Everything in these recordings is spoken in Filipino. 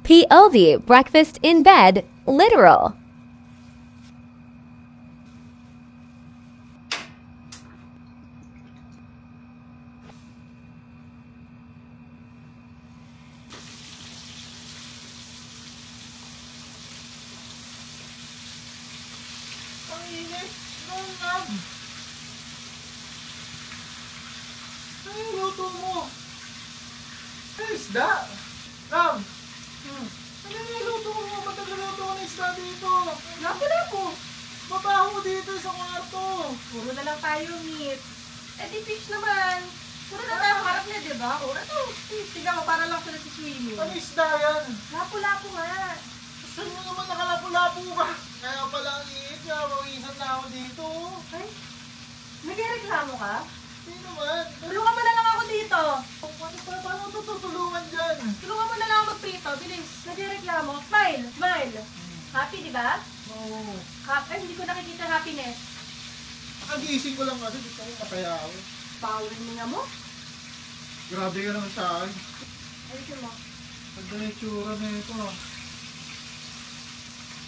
POV, breakfast in bed, literal. Ang init. Nam. Ano yung luto mo? Ay, isda. Nam. Ano yung luto mo? Ba't nagluluto ko ng isda dito? Lapo-lapo. Babaho dito sa kwarto. Puro na lang tayo meat. Eh di fish naman. Puro na tayo harap niya, di ba? Puro to. Tingnan mo, para lang sila si swimming. Ano isda yan? Lapo-lapo nga. Saan mo naman nakalapo-lapo ka? Kaya pala ang init niya. Mawisan na ako dito. Ay, nagreklamo ka? Hindi naman. Tulungan mo na lang ako dito. Paano ito tutulungan dyan? Tulungan mo na lang ako magprito. Bilis. Nagreklamo. Smile. Smile. Happy, di ba? Oo. Ay, hindi ko nakikita happiness. Nakagising ko lang kasi gusto ko masaya ako. Power niya mo. Grabe ka naman sa akin. Ayusin mo. Ganda na yung tsura na ito.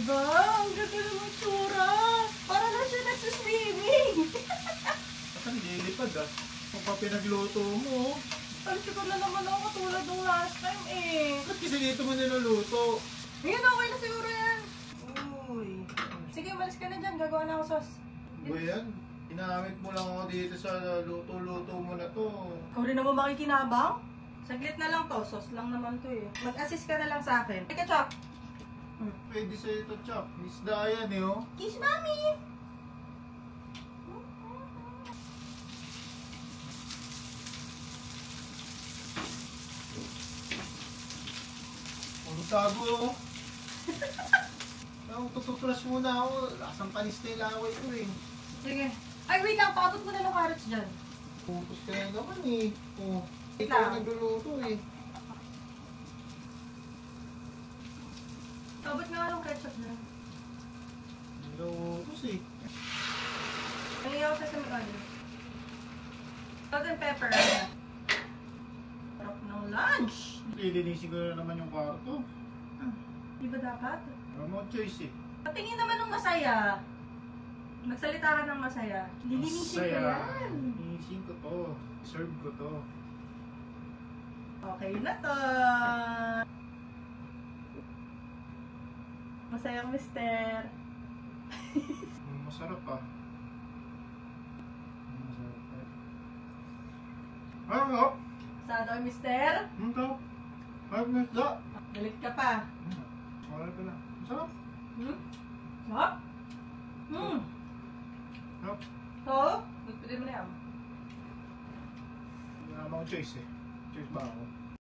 Ba, ang ganda ng tsura. Para na siya nagsiswimming. Baka nililipad ah. Kung pa pinagluto mo. Pansin ko na naman ako katulad ng last time eh. Ba't kasi dito mo niluluto? Ngayon okay na siguro yan. Uy. Sige, umalis ka na dyan. Gagawa na ako sauce. Ba yan? Ginamit mo lang ako dito sa luto-luto mo na to. Ikaw rin naman makikinabang? Saglit na lang to. Sauce lang naman to eh. Mag-assist ka na lang sa akin. Teka, Chop. Pwede sa ito, Chop. Isda yan eh oh. Kiss, Mami! Ang tago oh. Ang tututras muna ako. Lasang panis na yung laway ko eh. Sige. Ay, wait lang. Pakabot mo na ng carrots dyan. Pupus ka na naman eh. Oh. Wait Ikaw lang. nagluluto eh. Pakabot nga ng ketchup na. Naglulutos eh. Nangiyaw ka sa mga salt and pepper. Sarap ng lunch. Lilinisin ko na naman yung kwarto. Di ba dapat? Wala mo choice eh. Patingin naman ng masaya. Magsalita ka ng masaya. Lilinisin ko yan. Lilinisin ko to. Serve ko to. Okay na to. Masayang mister. Masarap ah. Masarap ah. Ano? Sado mister. Ito. Ay, isda. Galit ka pa. Wala pala. Masarap. Sarap? Masarap. So, magpili mo na yan. Wala namang choice eh. Choice ba ako?